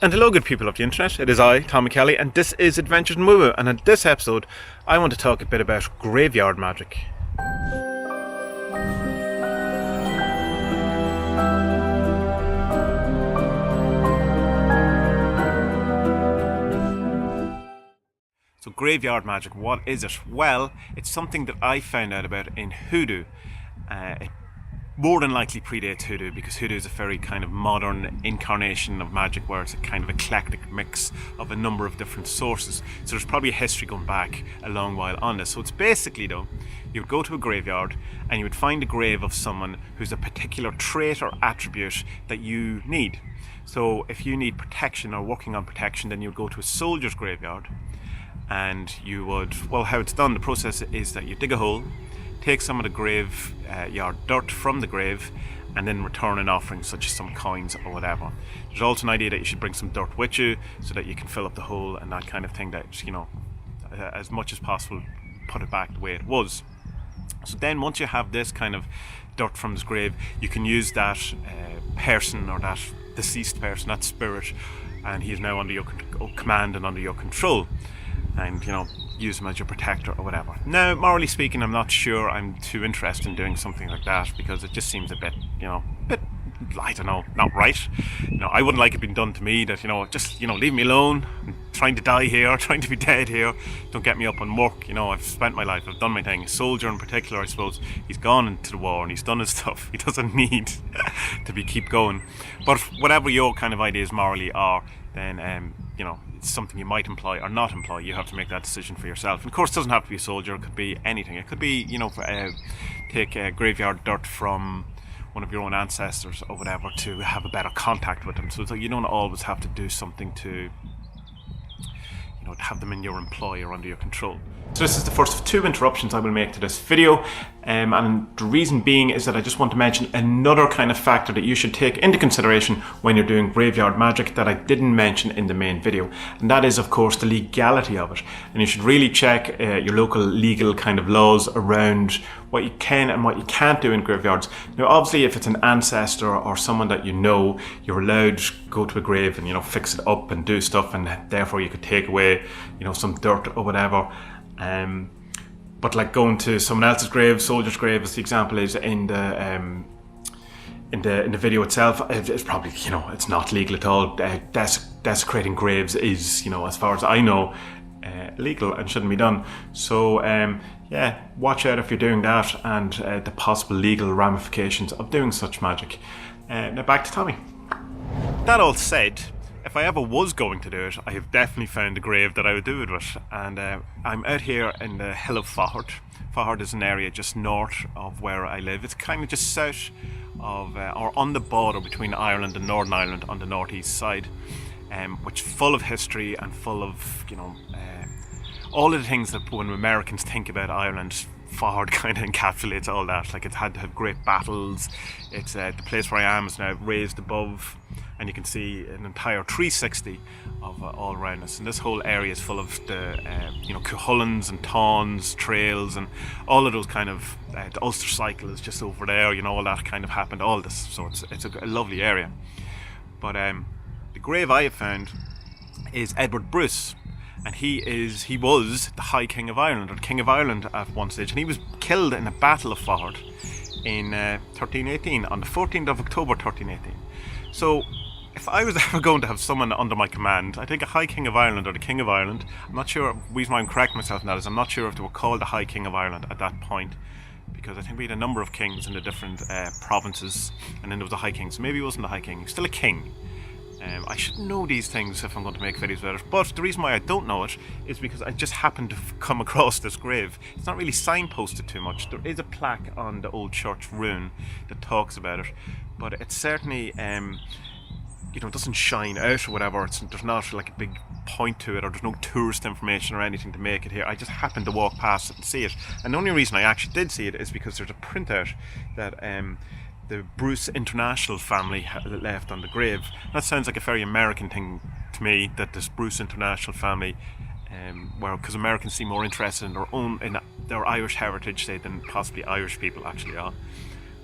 And hello good people of the internet, it is I, Tommy Kelly, and this is Adventures in Woo Woo, and in this episode I want to talk a bit about graveyard magic. So graveyard magic, what is it? Well, it's something that I found out about in hoodoo. It more than likely predates hoodoo, because hoodoo is a very kind of modern incarnation of magic where it's a kind of eclectic mix of a number of different sources. So there's probably a history going back a long while on this. So it's basically, though, you would go to a graveyard and you would find a grave of someone who's a particular trait or attribute that you need. So if you need protection or working on protection, then you would go to a soldier's graveyard and you would, well, how it's done, the process is that you dig a hole, take some of the graveyard dirt from the grave, and then return an offering such as some coins or whatever. There's also an idea that you should bring some dirt with you so that you can fill up the hole and that kind of thing, that, you know, as much as possible put it back the way it was. So then once you have this kind of dirt from this grave, you can use that person or that deceased person, that spirit, and he is now under your command and under your control, and, you know, use him as your protector or whatever. Now, morally speaking, I'm not sure I'm too interested in doing something like that, because it just seems a bit, you know, I don't know, not right. You know, I wouldn't like it being done to me, that, you know, just, you know, leave me alone. I'm trying to die here, trying to be dead here. Don't get me up on work. You know, I've spent my life, I've done my thing. A soldier in particular, I suppose, he's gone into the war and he's done his stuff. He doesn't need to keep going. But whatever your kind of ideas morally are, then, you know, it's something you might employ or not employ. You have to make that decision for yourself. And of course, it doesn't have to be a soldier. It could be anything. It could be, you know, take graveyard dirt from one of your own ancestors or whatever to have a better contact with them. So you don't always have to do something to, you know, to have them in your employ or under your control. So this is the first of two interruptions I will make to this video, and the reason being is that I just want to mention another kind of factor that you should take into consideration when you're doing graveyard magic that I didn't mention in the main video, and that is, of course, the legality of it. And you should really check your local legal kind of laws around what you can and what you can't do in graveyards. Now, obviously, if it's an ancestor or someone that you know, you're allowed to go to a grave and, you know, fix it up and do stuff, and therefore you could take away, you know, some dirt or whatever. But like going to someone else's grave, soldier's grave, as the example is in the video itself, it's probably, you know, it's not legal at all. Desecrating graves is, you know, as far as I know, illegal and shouldn't be done. So yeah, watch out if you're doing that, and the possible legal ramifications of doing such magic. Now back to Tommy. That all said, if I ever was going to do it, I have definitely found a grave that I would do it with. And I'm out here in the hill of Faughart. Faughart is an area just north of where I live. It's kind of just south of, or on the border between Ireland and Northern Ireland on the northeast side, which is full of history and full of, you know, all of the things that when Americans think about Ireland, Faughart kind of encapsulates all that. Like, it's had to have great battles. It's the place where I am is now raised above, and you can see an entire 360 of all around us. And this whole area is full of the, you know, Cuchullins and Tawns trails and all of those kind of, the Ulster cycle is just over there, you know, all that kind of happened, all this. So it's a lovely area. But the grave I have found is Edward Bruce. And he was the High King of Ireland, or the King of Ireland at one stage, and he was killed in a battle of Faughart in 1318, on the 14th of October 1318. So if I was ever going to have someone under my command, I think a High King of Ireland or the King of Ireland, I'm not sure, the reason why I'm correcting myself in that is I'm not sure if they were called the High King of Ireland at that point, because I think we had a number of kings in the different provinces, and then there was a High King, so maybe he wasn't the High King, he was still a king. I should know these things if I'm going to make videos about it, but the reason why I don't know it is because I just happened to come across this grave. It's not really signposted too much. There is a plaque on the old church ruin that talks about it, but it's certainly, you know, it doesn't shine out or whatever. There's not like a big point to it, or there's no tourist information or anything to make it here. I just happened to walk past it and see it, and the only reason I actually did see it is because there's a printout that the Bruce International family left on the grave. That sounds like a very American thing to me, that this Bruce International family, because Americans seem more interested in their Irish heritage, say, than possibly Irish people actually are.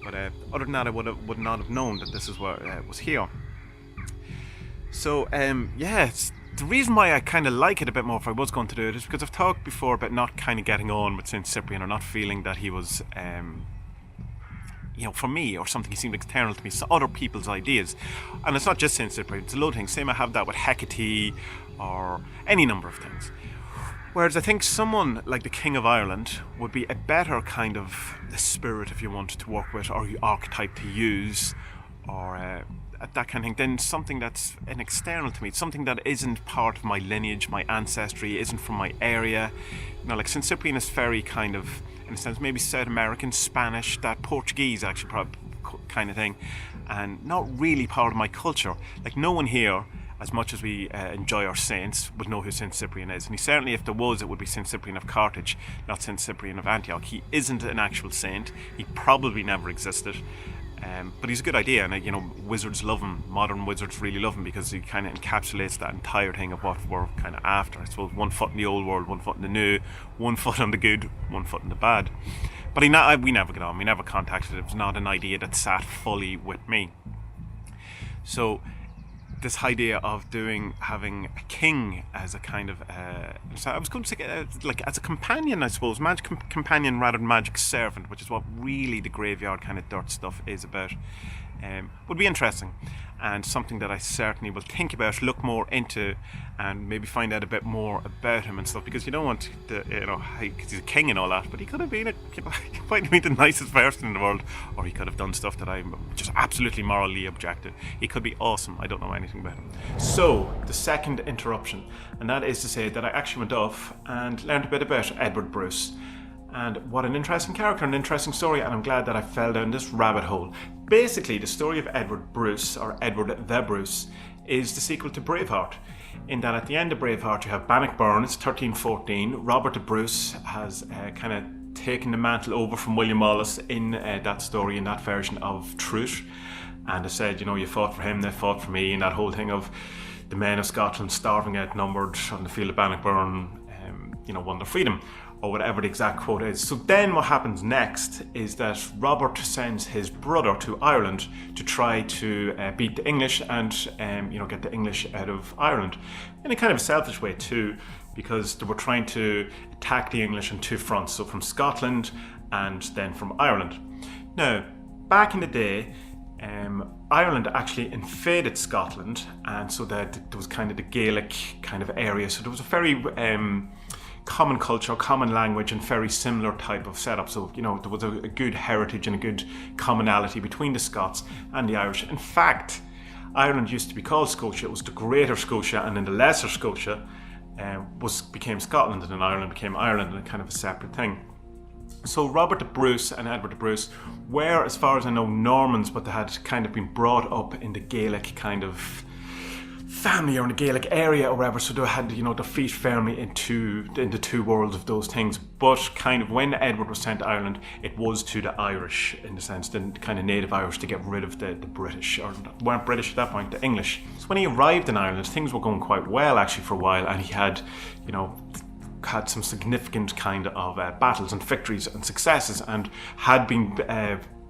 But other than that, I would not have known that this is what was here. So, the reason why I kind of like it a bit more if I was going to do it is because I've talked before about not kind of getting on with Saint Cyprian, or not feeling that he was, for me, or something he seemed external to me, so other people's ideas. And it's not just Saint Cyprian, it's a load of things. Same, I have that with Hecate, or any number of things. Whereas I think someone like the King of Ireland would be a better kind of the spirit, if you want, to work with, or archetype to use, or that kind of thing, than something that's an external to me. It's something that isn't part of my lineage, my ancestry, isn't from my area. Like Saint Cyprian is very kind of, in a sense, maybe South American, Spanish, that Portuguese actually kind of thing, and not really part of my culture. Like, no one here, as much as we enjoy our saints, would know who Saint Cyprian is. And he certainly, if there was, it would be Saint Cyprian of Carthage, not Saint Cyprian of Antioch. He isn't an actual saint. He probably never existed. But he's a good idea, and wizards love him. Modern wizards really love him because he kind of encapsulates that entire thing of what we're kind of after. I suppose 1 foot in the old world, 1 foot in the new, 1 foot on the good, 1 foot in the bad. But we never got on. We never contacted. It was not an idea that sat fully with me. So this idea of having a king as a kind of so I was going to say like as a companion, I suppose, magic companion rather than magic servant, which is what really the graveyard kind of dirt stuff is about, would be interesting, and something that I certainly will think about, look more into, and maybe find out a bit more about him and stuff, because you don't want because he's a king and all that, but he could have been he might be the nicest person in the world, or he could have done stuff that I'm just absolutely morally objective. He could be awesome. I don't know anything about him. So the second interruption, and that is to say that I actually went off and learned a bit about Edward Bruce. And what an interesting character, an interesting story, and I'm glad that I fell down this rabbit hole. Basically, the story of Edward Bruce, or Edward the Bruce, is the sequel to Braveheart, in that at the end of Braveheart you have Bannockburn, it's 1314, Robert the Bruce has kind of taken the mantle over from William Wallace in that story, in that version of Truth, and they said, you fought for him, they fought for me, and that whole thing of the men of Scotland starving outnumbered on the field of Bannockburn, won their freedom, or whatever the exact quote is. So then what happens next is that Robert sends his brother to Ireland to try to beat the English and get the English out of Ireland, in a kind of a selfish way too, because they were trying to attack the English on two fronts, so from Scotland and then from Ireland. Now, back in the day, Ireland actually invaded Scotland, and so that there was kind of the Gaelic kind of area, so there was a very common culture, common language, and very similar type of setup. So, there was a good heritage and a good commonality between the Scots and the Irish. In fact, Ireland used to be called Scotia. It was the Greater Scotia, and then the Lesser Scotia became Scotland, and then Ireland became Ireland, and kind of a separate thing. So Robert the Bruce and Edward the Bruce were, as far as I know, Normans, but they had kind of been brought up in the Gaelic kind of family, or in the Gaelic area or whatever, so they had their feet firmly into the two worlds of those things. But kind of when Edward was sent to Ireland, it was to the Irish, in the sense, the kind of native Irish, to get rid of the British, or weren't British at that point, the English. So when he arrived in Ireland, things were going quite well actually for a while, and he had had some significant kind of battles and victories and successes, and had been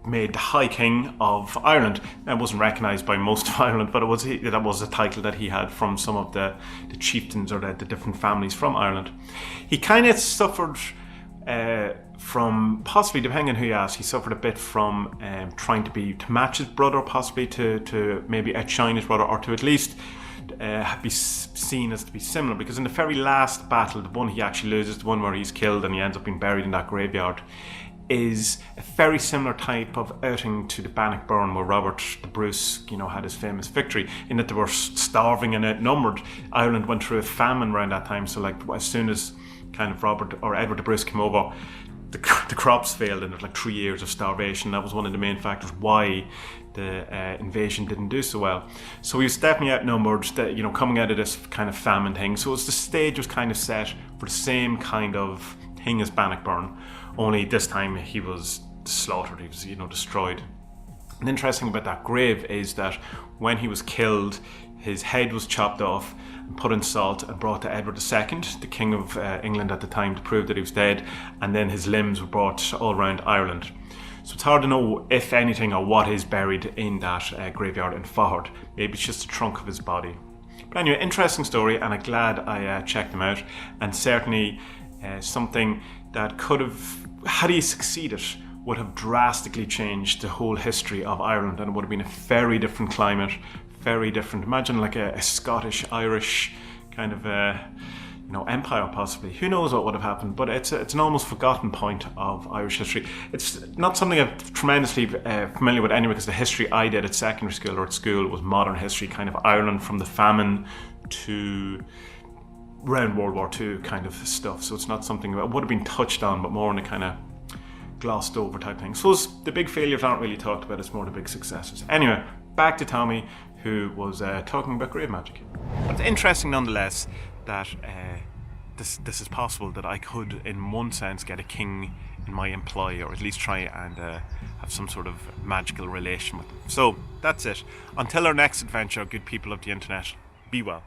made the High King of Ireland. It wasn't recognised by most of Ireland, but that was a title that he had from some of the chieftains, or the different families from Ireland. He kind of suffered from, possibly, depending on who you ask, he suffered a bit from trying to match his brother, possibly to maybe outshine his brother, or to at least be seen as to be similar, because in the very last battle, the one he actually loses, the one where he's killed and he ends up being buried in that graveyard, is a very similar type of outing to the Bannockburn, where Robert the Bruce, had his famous victory, in that they were starving and outnumbered. Ireland went through a famine around that time, so like as soon as kind of Robert or Edward the Bruce came over, the crops failed, and it was like 3 years of starvation. That was one of the main factors why the invasion didn't do so well. So he was definitely outnumbered, coming out of this kind of famine thing. So the stage was kind of set for the same kind of thing as Bannockburn, only this time he was slaughtered, he was destroyed. And interesting about that grave is that when he was killed, his head was chopped off and put in salt and brought to Edward II, the King of England at the time, to prove that he was dead, and then his limbs were brought all around Ireland. So it's hard to know, if anything, or what is buried in that graveyard in Faughard. Maybe it's just the trunk of his body. But anyway, interesting story, and I'm glad I checked them out, and certainly something that could have, had he succeeded, would have drastically changed the whole history of Ireland, and it would have been a very different climate, very different. Imagine like a Scottish-Irish kind of empire, possibly. Who knows what would have happened? But it's an almost forgotten point of Irish history. It's not something I'm tremendously familiar with anyway, because the history I did at secondary school or at school was modern history, kind of Ireland from the famine to around World War II kind of stuff. So it's not something that would have been touched on, but more in a kind of glossed over type thing. So the big failures aren't really talked about, it's more the big successes. Anyway, back to Tommy, who was talking about grave magic. It's interesting nonetheless that this is possible, that I could in one sense get a king in my employ, or at least try and have some sort of magical relation with them. So that's it. Until our next adventure, good people of the internet, be well.